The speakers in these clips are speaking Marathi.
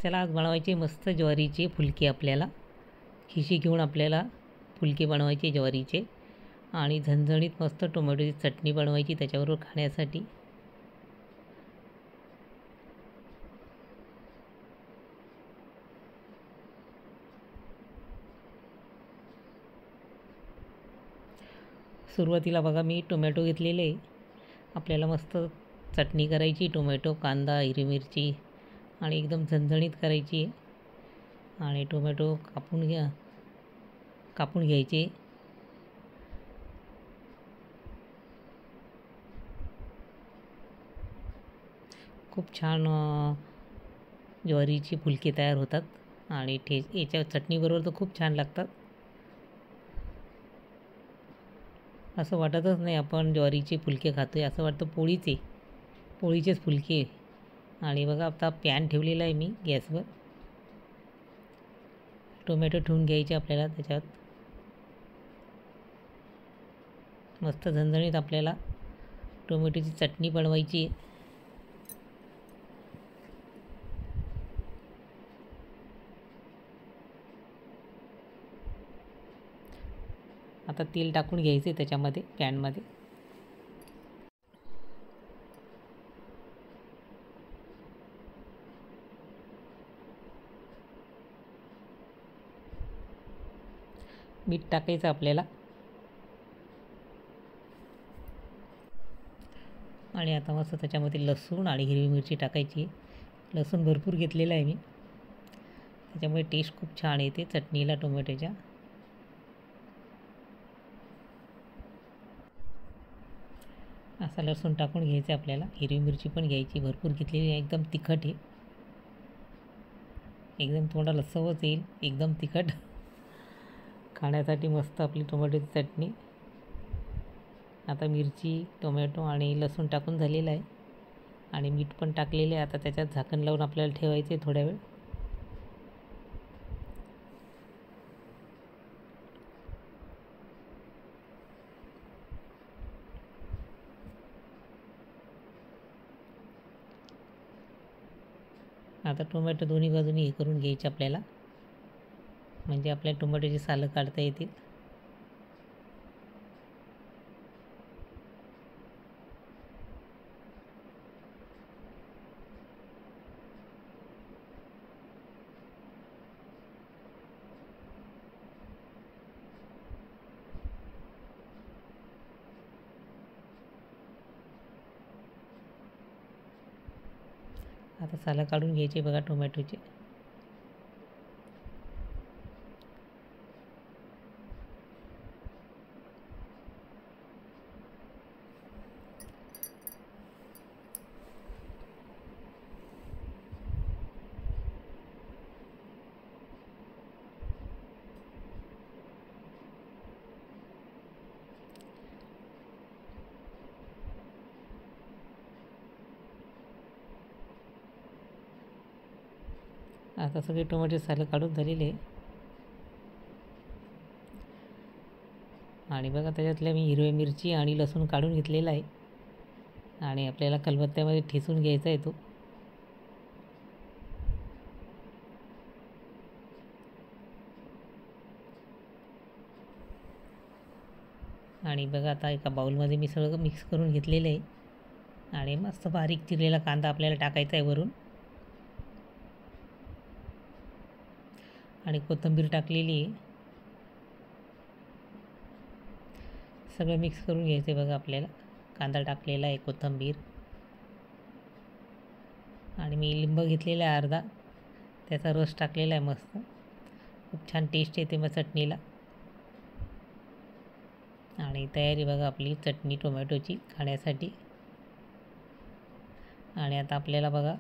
चला आज बनवायचे मस्त ज्वारीचे फुलके. आपल्याला खिशी घेऊन आपल्याला फुलके बनवायचे ज्वारीचे आणि झणझणीत मस्त टोमॅटोची चटणी बनवायची त्याच्याबरोबर खाण्यासाठी. सुरुवातीला बघा मी टोमॅटो घेतलेले. आपल्याला मस्त चटणी करायची, टोमॅटो, कांदा, हिरवी मिरची आणि एकदम झणझणीत करायची. आणि टोमॅटो कापून घ्यायचे. खूप छान ज्वारीची फुलके तयार होतात आणि याच्या चटणीबरोबर तर खूप छान लागतात. असं वाटतच नाही आपण ज्वारीचे फुलके खातो आहे, असं वाटतं पोळीचेच फुलके. आणि बघा आता पॅन ठेवलेला आहे मी गॅसवर. टोमॅटो ठेवून घ्यायचे आपल्याला त्याच्यात. मस्त झणझणीत आपल्याला टोमॅटोची चटणी बनवायची. आता तेल टाकून घ्यायचे त्याच्यामध्ये पॅनमध्ये. मीठ टाकायचं आपल्याला. आणि आता मस्त त्याच्यामध्ये लसूण आणि हिरवी मिरची टाकायची. लसूण भरपूर घेतलेला आहे मी, त्याच्यामुळे टेस्ट खूप छान येते चटणीला टोमॅटोच्या. असा लसूण टाकून घ्यायचं आपल्याला. हिरवी मिरची पण घ्यायची, भरपूर घेतलेली आहे. एकदम तिखट आहे, एकदम तोंडाला चवच येईल. एकदम तिखट खाण्यासाठी मस्त आपली टोमॅटोची चटणी. आता मिरची, टोमॅटो आणि लसूण टाकून झालेलं आहे आणि मीठ पण टाकलेलं आहे. आता त्याच्यात झाकण लावून आपल्याला ठेवायचे थोड्या वेळ. आता टोमॅटो दोन्ही बाजूनी हे करून घ्यायचे आपल्याला, म्हणजे आपल्या टोमॅटोची सालं काढता येतील. आता सालं काढून घ्यायचे बघा टोमॅटोचे. आता सगळे टोमॅटो सालं काढून झालेले. आणि बघा त्याच्यातल्या मी हिरवी मिरची आणि लसूण काढून घेतलेला आहे आणि आपल्याला खलबत्त्यामध्ये ठेचून घ्यायचा आहे तो. आणि बघा आता एका बाउलमध्ये मी सगळं मिक्स करून घेतलेलं आहे. आणि मस्त बारीक चिरलेला कांदा आपल्याला टाकायचा आहे वरून. आणि कोथिंबीर टाकलेली आहे. सगळं मिक्स करून घ्यायचं आहे बघा आपल्याला. कांदा टाकलेला आहे, कोथिंबीर, आणि मी लिंब घेतलेला आहे अर्धा, त्याचा रस टाकलेला आहे. मस्त खूप छान टेस्ट येते मग चटणीला. आणि तयारी बघा आपली चटणी टोमॅटोची खाण्यासाठी. आणि आता आपल्याला बघा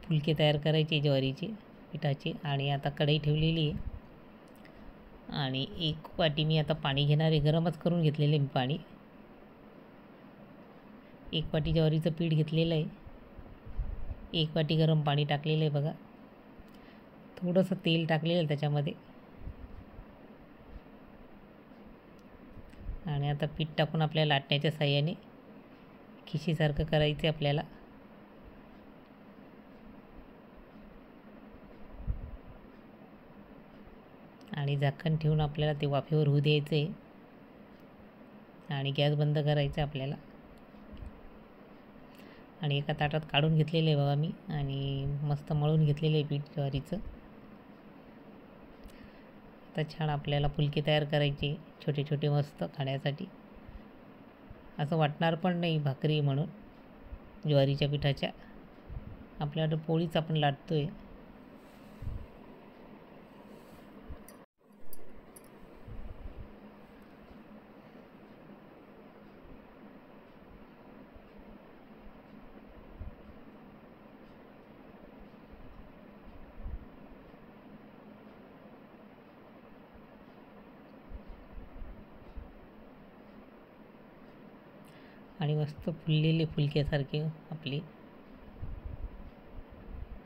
फुलके तयार करायचे ज्वारीचे पिठाचे. आणि आता कढई ठेवलेली आहे आणि 1 वाटी मी आता पाणी घेणार आहे. गरमच करून घेतलेलं आहे मी पाणी. 1 वाटी ज्वारीचं पीठ घेतलेलं आहे. 1 वाटी गरम पाणी टाकलेलं आहे बघा. थोडंसं तेल टाकलेलं आहे त्याच्यामध्ये. आणि आता पीठ टाकून आपल्याला लाटण्याच्या साहाय्याने खिशीसारखं करायचं आपल्याला. आणि झाकण ठेवून आपल्याला ते वाफेवर होऊ द्यायचं आहे आणि गॅस बंद करायचा आपल्याला. आणि एका ताटात काढून घेतलेलं आहे बघा मी आणि मस्त मळून घेतलेलं आहे पीठ ज्वारीचं. आता छान आपल्याला फुलके तयार करायचे छोटे छोटे मस्त खाण्यासाठी. असं वाटणार पण नाही भाकरी म्हणून ज्वारीच्या पिठाच्या. आपल्याकडं पोळीच आपण लाटतो आहे. आणि मस्त फुललेले फुलक्यासारखे आपली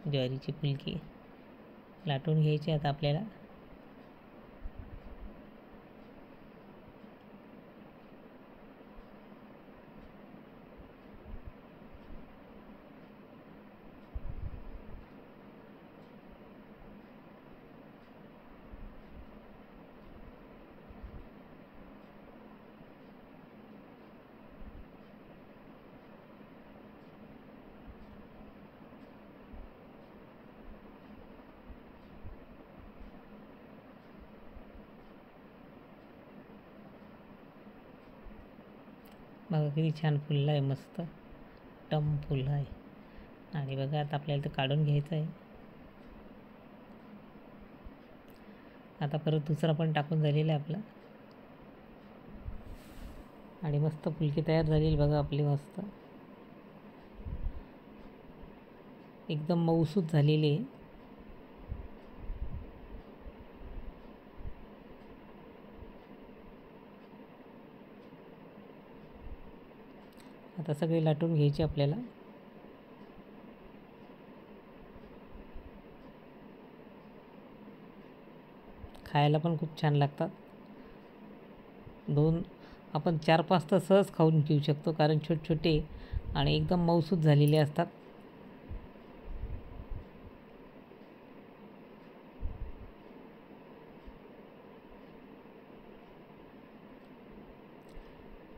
ज्वारीची फुलकी लाटून घ्यायची आता आपल्याला. बघा किती छान फुललं आहे, मस्त टम फुल आहे. आणि बघा आता आपल्याला ते काढून घ्यायचं आहे. आता परत दुसरा पण टाकून झालेला आहे आपला. आणि मस्त फुलकी तयार झालेली बघा आपली, मस्त एकदम मऊसूत झालेली आहे. आता सगळे लाटून घ्यायचे आपल्याला. खायला पण खूप छान लागतात. आपण 4-5 तर सहज खाऊन घेऊ शकतो, कारण छोटे छोटे आणि एकदम मऊसूत झालेले असतात.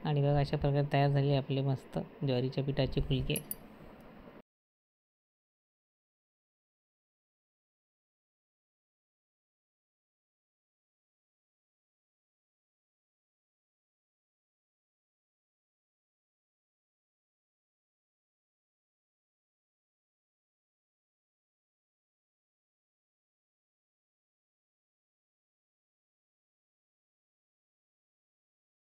आणि बघा अशा प्रकारे तयार झाले आपले मस्त ज्वारीच्या पिठाचे फुलके.